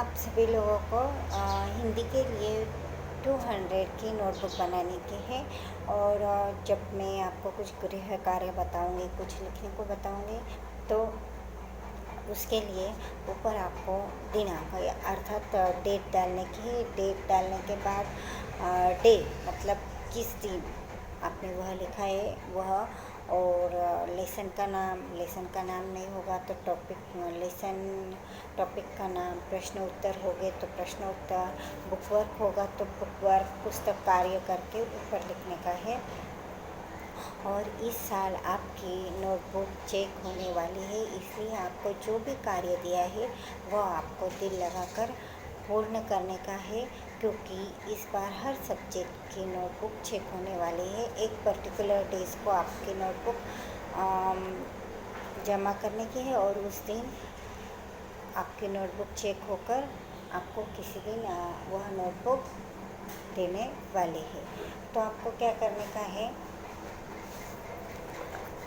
आप सभी लोगों को हिंदी के लिए 200 की नोटबुक बनाने की है। और जब मैं आपको कुछ गृह कार्य बताऊंगी, कुछ लिखने को बताऊंगी, तो उसके लिए ऊपर आपको दिनांक अर्थात डेट डालने की है। डेट डालने के बाद डे मतलब किस दिन आपने वह लिखा है वह, और लेसन का नाम नहीं होगा तो टॉपिक लेसन, टॉपिक का नाम, प्रश्न उत्तर हो गए तो प्रश्न उत्तर, बुक वर्क होगा तो बुक वर्क, पुस्तक कार्य करके ऊपर लिखने का है। और इस साल आपकी नोटबुक चेक होने वाली है, इसलिए आपको जो भी कार्य दिया है वह आपको दिल लगाकर पूर्ण करने का है, क्योंकि इस बार हर सब्जेक्ट की नोटबुक चेक होने वाली है। एक पर्टिकुलर डेज को आपकी नोटबुक जमा करने की है और उस दिन आपकी नोटबुक चेक होकर आपको किसी दिन वह नोटबुक देने वाली है। तो आपको क्या करने का है,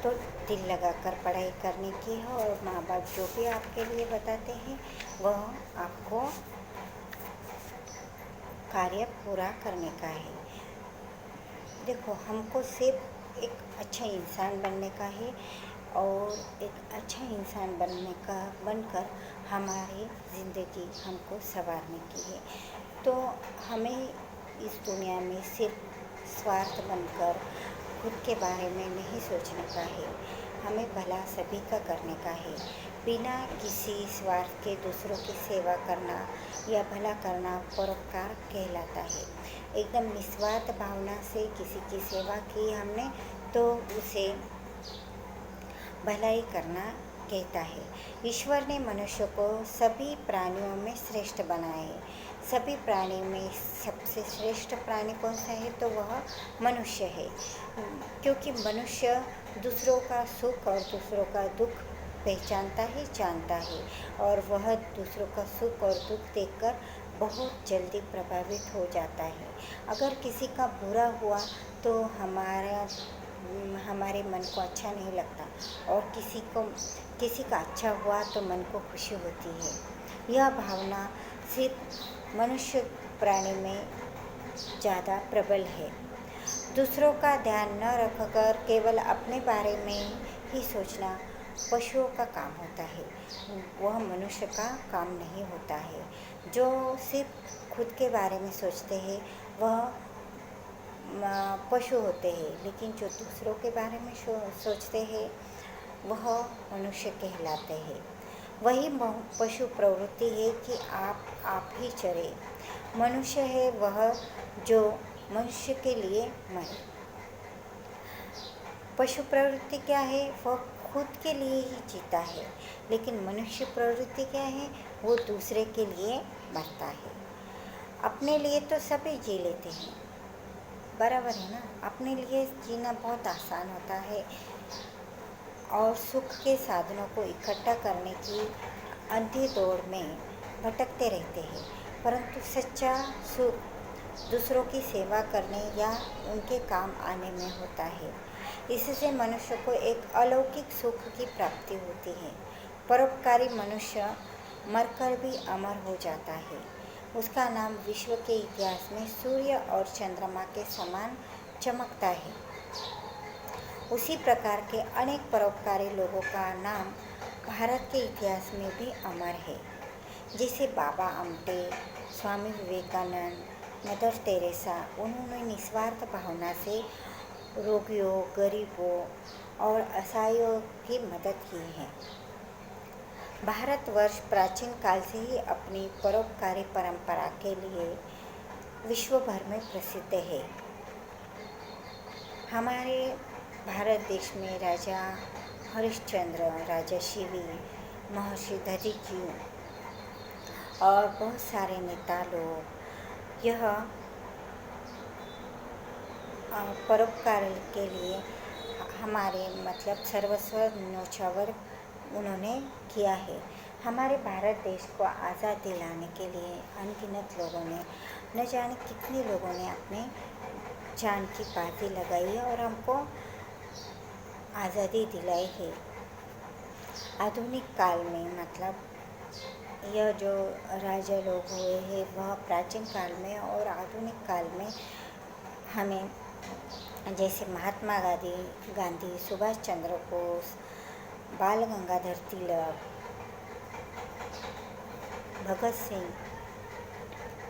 तो दिल लगाकर पढ़ाई करने की है और माँ बाप जो भी आपके लिए बताते हैं वह आपको कार्य पूरा करने का है। देखो, हमको सिर्फ एक अच्छा इंसान बनने का है और एक अच्छा इंसान बनकर हमारी ज़िंदगी हमको संवारने की है। तो हमें इस दुनिया में सिर्फ स्वार्थ बनकर खुद के बारे में नहीं सोचने का है, हमें भला सभी का करने का है। बिना किसी स्वार्थ के दूसरों की सेवा करना या भला करना परोपकार कहलाता है। एकदम निस्वार्थ भावना से किसी की सेवा की हमने तो उसे भलाई करना कहता है। ईश्वर ने मनुष्य को सभी प्राणियों में श्रेष्ठ बनाया है। सभी प्राणी में सबसे श्रेष्ठ प्राणी कौन सा है, तो वह मनुष्य है, क्योंकि मनुष्य दूसरों का सुख और दूसरों का दुख पहचानता है, जानता है, और वह दूसरों का सुख और दुख देखकर बहुत जल्दी प्रभावित हो जाता है। अगर किसी का बुरा हुआ तो हमारे मन को अच्छा नहीं लगता, और किसी का अच्छा हुआ तो मन को खुशी होती है। यह भावना सिर्फ मनुष्य प्राणी में ज़्यादा प्रबल है। दूसरों का ध्यान न रखकर केवल अपने बारे में ही सोचना पशुओं का काम होता है, वह मनुष्य का काम नहीं होता है। जो सिर्फ खुद के बारे में सोचते हैं वह पशु होते हैं, लेकिन जो दूसरों के बारे में सोचते हैं वह मनुष्य कहलाते हैं। वही पशु प्रवृत्ति है कि आप ही चरे। मनुष्य है वह जो मनुष्य के लिए मरे। पशु प्रवृत्ति क्या है, वह खुद के लिए ही जीता है, लेकिन मनुष्य प्रवृत्ति क्या है, वो दूसरे के लिए मरता है। अपने लिए तो सभी जी लेते हैं, बराबर है ना। अपने लिए जीना बहुत आसान होता है और सुख के साधनों को इकट्ठा करने की अंधी दौड़ में भटकते रहते हैं, परंतु सच्चा सुख दूसरों की सेवा करने या उनके काम आने में होता है। इससे मनुष्य को एक अलौकिक सुख की प्राप्ति होती है। परोपकारी मनुष्य मरकर भी अमर हो जाता है। उसका नाम विश्व के इतिहास में सूर्य और चंद्रमा के समान चमकता है। उसी प्रकार के अनेक परोपकारी लोगों का नाम भारत के इतिहास में भी अमर है, जैसे बाबा आमटे, स्वामी विवेकानंद, मदर टेरेसा। उन्होंने निस्वार्थ भावना से रोगियों, गरीबों और असहायों की मदद की है। भारतवर्ष प्राचीन काल से ही अपनी परोपकारी परंपरा के लिए विश्व भर में प्रसिद्ध है। हमारे भारत देश में राजा हरिश्चंद्र, राजा शिवी, महर्षि दधीची और बहुत सारे नेता लोग यह परोपकार के लिए हमारे मतलब सर्वस्व न्योछावर उन्होंने किया है। हमारे भारत देश को आज़ाद दिलाने के लिए अनगिनत लोगों ने, न जाने कितने लोगों ने अपने जान की बाजी लगाई है और हमको आज़ादी दिलाई है। आधुनिक काल में मतलब यह जो राजा लोग हुए हैं वह प्राचीन काल में और आधुनिक काल में हमें, जैसे महात्मा गांधी, सुभाष चंद्र बोस, बाल गंगाधर तिलक, भगत सिंह,